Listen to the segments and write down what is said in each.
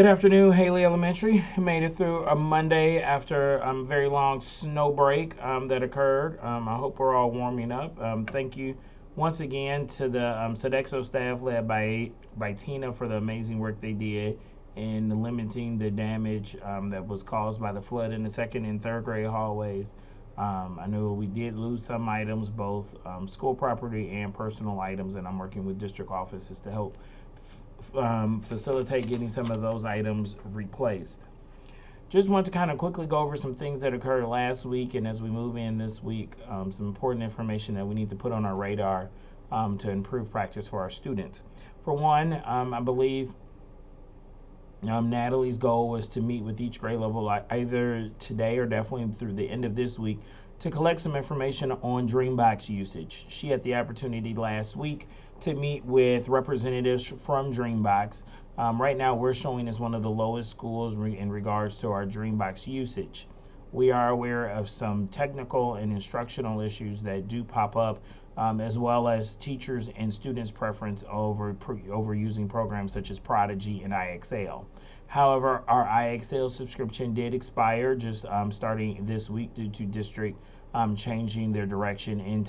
Good afternoon, Haley Elementary. Made it through a Monday after a very long snow break that occurred. I hope we're all warming up. Thank you once again to the Sodexo staff led by Tina for the amazing work they did in limiting the damage that was caused by the flood in the second and third grade hallways. I know we did lose some items, both school property and personal items, and I'm working with district offices to help facilitate getting some of those items replaced. Just want to kind of quickly go over some things that occurred last week, and as we move in this week, some important information that we need to put on our radar to improve practice for our students. For one, I believe Natalie's goal was to meet with each grade level either today or definitely through the end of this week to collect some information on Dreambox usage. She had the opportunity last week to meet with representatives from Dreambox. Right now, we're showing as one of the lowest schools in regards to our Dreambox usage. We are aware of some technical and instructional issues that do pop up, as well as teachers and students' preference over using programs such as Prodigy and IXL. However, our IXL subscription did expire just starting this week due to district changing their direction in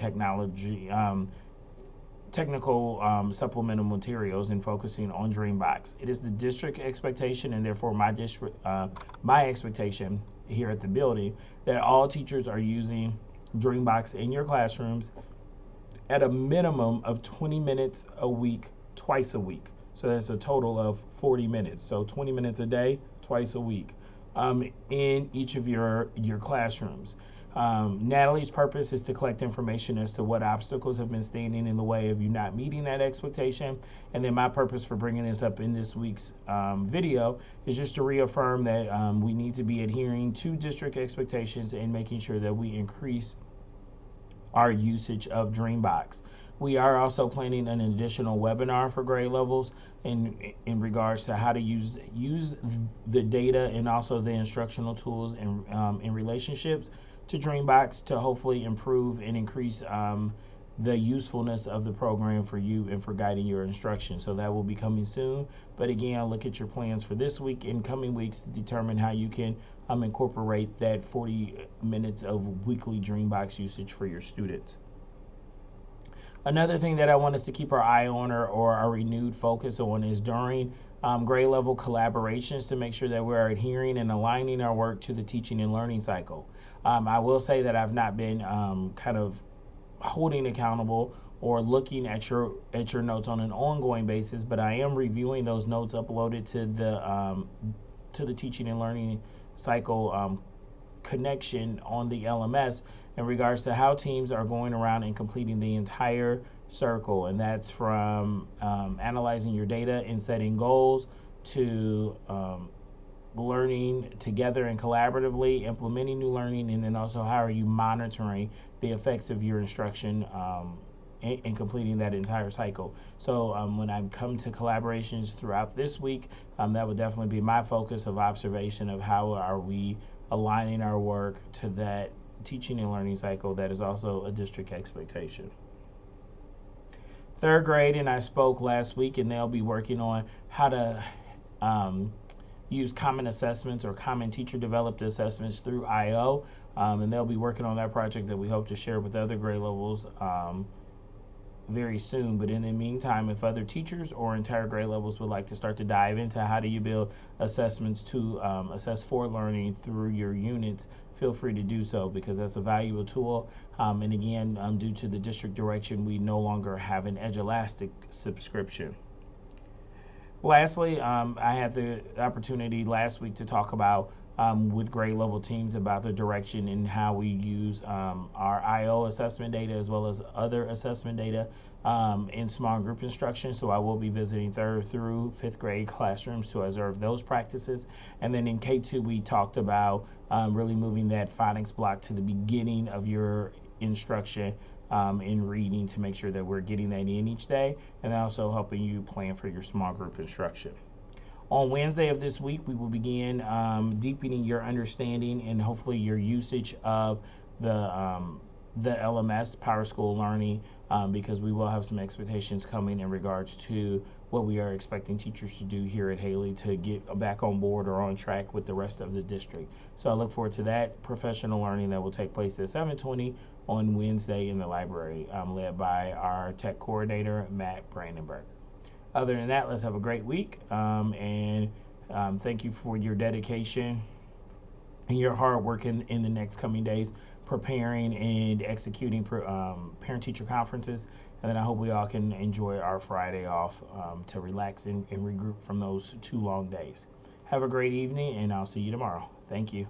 technical supplemental materials and focusing on Dreambox. It is the district expectation, and therefore my expectation here at the building, that all teachers are using Dreambox in your classrooms at a minimum of 20 minutes a week, twice a week. So that's a total of 40 minutes. So 20 minutes a day, twice a week, in each of your classrooms. Natalie's purpose is to collect information as to what obstacles have been standing in the way of you not meeting that expectation. And then my purpose for bringing this up in this week's video is just to reaffirm that we need to be adhering to district expectations and making sure that we increase our usage of Dreambox. We are also planning an additional webinar for grade levels in regards to how to use the data and also the instructional tools in relationships to Dreambox to hopefully improve and increase the usefulness of the program for you and for guiding your instruction. So that will be coming soon. But again, look at your plans for this week and coming weeks to determine how you can incorporate that 40 minutes of weekly Dreambox usage for your students. Another thing that I want us to keep our eye on or our renewed focus on is during grade level collaborations to make sure that we're adhering and aligning our work to the teaching and learning cycle. I will say that I've not been kind of holding accountable or looking at your notes on an ongoing basis, but I am reviewing those notes uploaded to the teaching and learning cycle connection on the LMS in regards to how teams are going around and completing the entire circle, and that's from analyzing your data and setting goals to learning together and collaboratively, implementing new learning, and then also how are you monitoring the effects of your instruction in completing that entire cycle. So when I come to collaborations throughout this week, that would definitely be my focus of observation of how are we aligning our work to that teaching and learning cycle that is also a district expectation. Third grade, and I spoke last week, and they'll be working on how to use common assessments or common teacher developed assessments through IO, and they'll be working on that project that we hope to share with other grade levels very soon. But in the meantime, if other teachers or entire grade levels would like to start to dive into how do you build assessments to assess for learning through your units, feel free to do so, because that's a valuable tool. And again, due to the district direction, we no longer have an Edulastic subscription. Lastly, I had the opportunity last week to talk about with grade level teams about the direction and how we use our IO assessment data as well as other assessment data in small group instruction. So I will be visiting 3rd through 5th grade classrooms to observe those practices. And then in K2, we talked about really moving that phonics block to the beginning of your instruction in reading to make sure that we're getting that in each day, and also helping you plan for your small group instruction. On Wednesday of this week, we will begin deepening your understanding and hopefully your usage of the LMS, PowerSchool Learning, because we will have some expectations coming in regards to what we are expecting teachers to do here at Haley to get back on board or on track with the rest of the district. So I look forward to that professional learning that will take place at 7:20 on Wednesday in the library, led by our tech coordinator, Matt Brandenburg. Other than that, let's have a great week, and thank you for your dedication and your hard work in the next coming days, preparing and executing parent-teacher conferences. And then I hope we all can enjoy our Friday off to relax and regroup from those 2 long days. Have a great evening, and I'll see you tomorrow. Thank you.